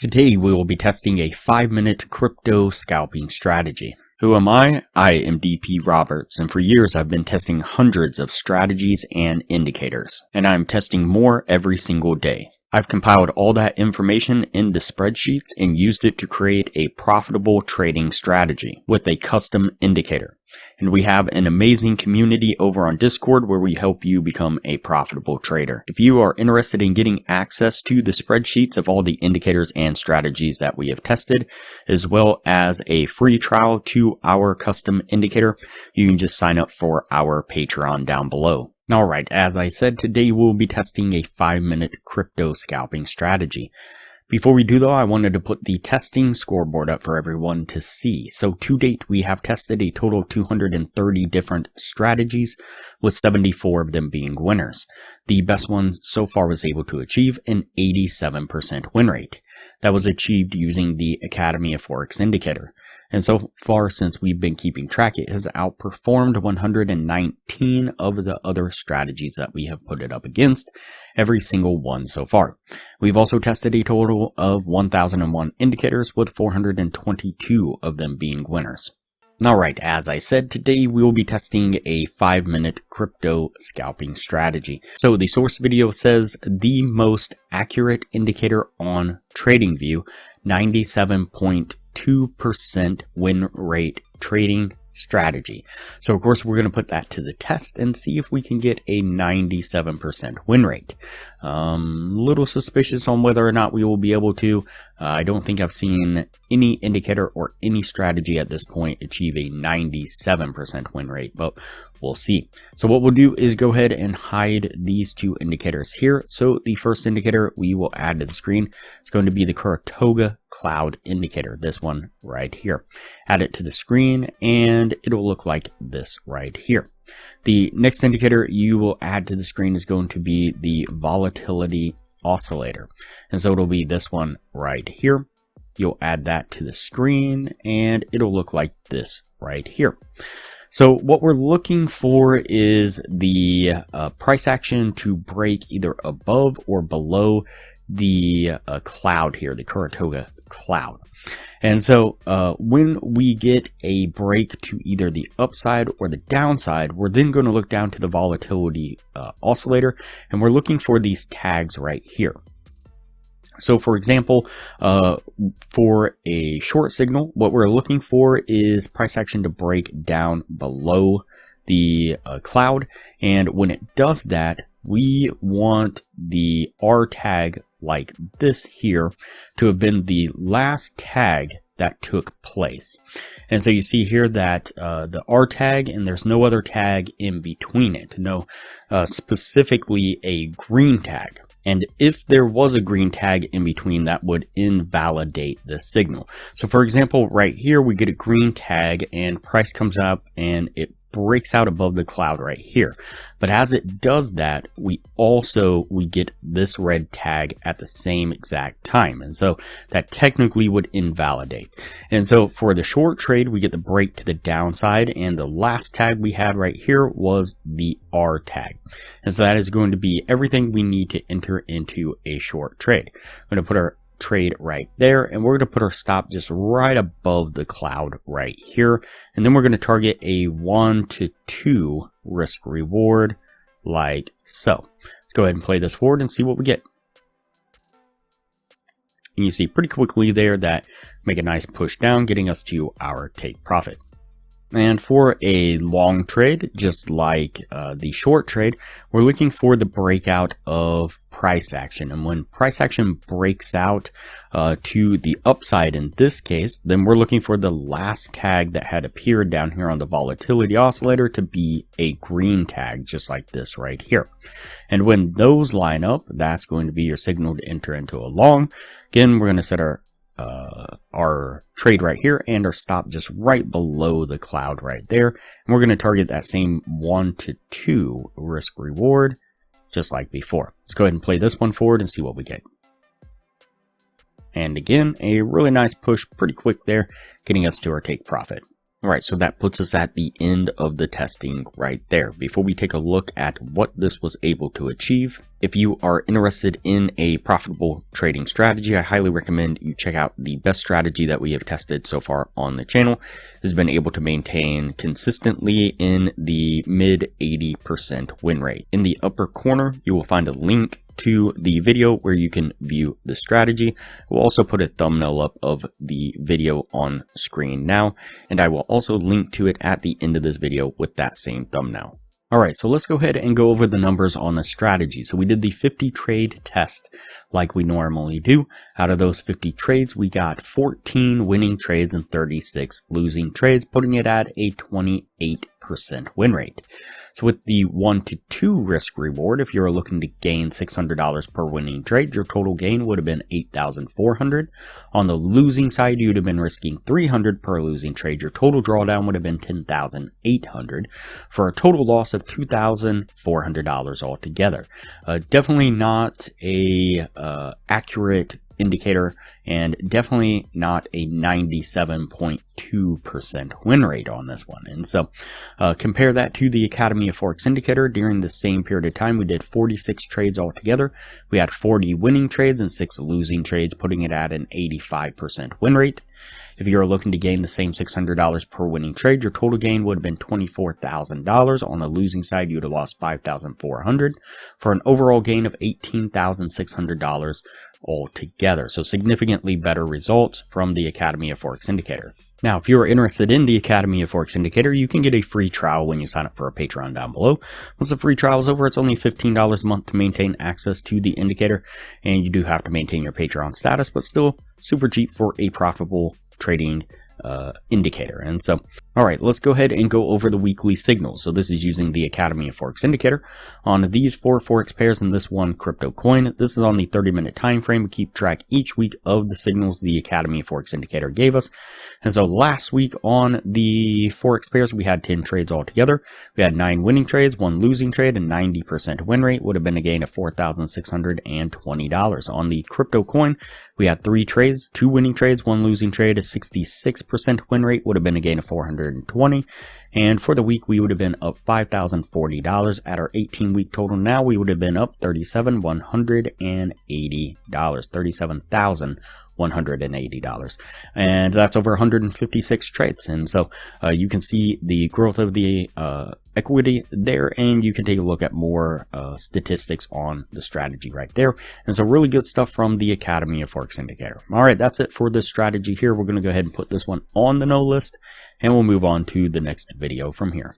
Today we will be testing a 5-minute crypto scalping strategy. Who am I? I am DP Roberts, and for years I've been testing hundreds of strategies and indicators, and I'm testing more every single day. I've compiled all that information into spreadsheets and used it to create a profitable trading strategy with a custom indicator. And we have an amazing community over on Discord where we help you become a profitable trader. If you are interested in getting access to the spreadsheets of all the indicators and strategies that we have tested, as well as a free trial to our custom indicator, you can just sign up for our Patreon down below. Alright, as I said, today we'll be testing a 5-minute crypto scalping strategy. Before we do though, I wanted to put the testing scoreboard up for everyone to see. So to date, we have tested a total of 230 different strategies, with 74 of them being winners. The best one so far was able to achieve an 87% win rate. That was achieved using the Academy of Forex indicator. And so far, since we've been keeping track, it has outperformed 119 of the other strategies that we have put it up against, every single one so far. We've also tested a total of 1,001 indicators, with 422 of them being winners. Alright, as I said, today we will be testing a 5-minute crypto scalping strategy. So the source video says the most accurate indicator on TradingView, 97.2% win rate trading strategy. So of course we're going to put that to the test and see if we can get a 97% win rate. Little suspicious on whether or not we will be able to. I don't think I've seen any indicator or any strategy at this point achieve a 97% win rate, but we'll see. So what we'll do is go ahead and hide these two indicators here. So the first indicator we will add to the screen is going to be the Saratoga Cloud indicator, this one right here. Add it to the screen and it'll look like this right here. The next indicator you will add to the screen is going to be the volatility oscillator. And so it'll be this one right here. You'll add that to the screen and it'll look like this right here. So what we're looking for is the price action to break either above or below the cloud here, the Saratoga Cloud. And so when we get a break to either the upside or the downside, we're then going to look down to the volatility oscillator, and we're looking for these tags right here. So for example, for a short signal, what we're looking for is price action to break down below the cloud. And when it does that, we want the R tag like this here to have been the last tag that took place. And so you see here that the R tag, and there's no other tag in between it, no specifically a green tag. And if there was a green tag in between, that would invalidate the signal. So for example, right here, we get a green tag and price comes up and it breaks out above the cloud right here. But as it does that, we get this red tag at the same exact time. And so that technically would invalidate. And so for the short trade, we get the break to the downside, and the last tag we had right here was the R tag. And so that is going to be everything we need to enter into a short trade. I'm going to put our trade right there, and we're going to put our stop just right above the cloud right here, and then we're going to target a 1 to 2 risk reward like so. Let's go ahead and play this forward and see what we get. And you see pretty quickly there that make a nice push down, getting us to our take profit. And for a long trade, just like the short trade, we're looking for the breakout of price action. And when price action breaks out to the upside in this case, then we're looking for the last tag that had appeared down here on the volatility oscillator to be a green tag, just like this right here. And when those line up, that's going to be your signal to enter into a long. Again, we're going to set our trade right here and our stop just right below the cloud right there. And we're going to target that same 1 to 2 risk reward just like before. Let's go ahead and play this one forward and see what we get. And again, a really nice push pretty quick there, getting us to our take profit. Alright, so that puts us at the end of the testing right there. Before we take a look at what this was able to achieve, if you are interested in a profitable trading strategy, I highly recommend you check out the best strategy that we have tested so far on the channel. It has been able to maintain consistently in the mid 80% win rate. In the upper corner, you will find a link to the video where you can view the strategy. We'll also put a thumbnail up of the video on screen now, and I will also link to it at the end of this video with that same thumbnail. Alright, so let's go ahead and go over the numbers on the strategy. So we did the 50 trade test like we normally do. Out of those 50 trades, we got 14 winning trades and 36 losing trades, putting it at a 28% win rate. So with the 1 to 2 risk reward, if you're looking to gain $600 per winning trade, your total gain would have been $8,400. On the losing side, you'd have been risking $300 per losing trade. Your total drawdown would have been $10,800 for a total loss of $2,400 altogether. Definitely not a accurate indicator, and definitely not a 97.2% win rate on this one. And so compare that to the Academy of Forex indicator. During the same period of time, we did 46 trades altogether. We had 40 winning trades and 6 losing trades, putting it at an 85% win rate. If you're looking to gain the same $600 per winning trade, your total gain would have been $24,000. On the losing side, you would have lost $5,400 for an overall gain of $18,600 altogether. So significantly better results from the Academy of Forex indicator. Now, if you're interested in the Academy of Forex indicator, you can get a free trial when you sign up for a Patreon down below. Once the free trial is over, it's only $15 a month to maintain access to the indicator, and you do have to maintain your Patreon status, but still super cheap for a profitable trading indicator. And so, all right, let's go ahead and go over the weekly signals. So this is using the Academy of Forex indicator on these 4 Forex pairs and this one crypto coin. This is on the 30-minute time frame. We keep track each week of the signals the Academy of Forex indicator gave us. And so last week on the Forex pairs, we had 10 trades altogether. We had 9 winning trades, 1 losing trade, and 90% win rate would have been a gain of $4,620. On the crypto coin, we had 3 trades, 2 winning trades, 1 losing trade, a 66% win rate would have been a gain of $420. And for the week, we would have been up $5,040 at our 18-week total. Now we would have been up $37,180. And that's over 156 trades. And so you can see the growth of the equity there, and you can take a look at more statistics on the strategy right there. And so really good stuff from the Academy of Forex indicator. All right, that's it for this strategy here. We're going to go ahead and put this one on the no list, and we'll move on to the next video from here.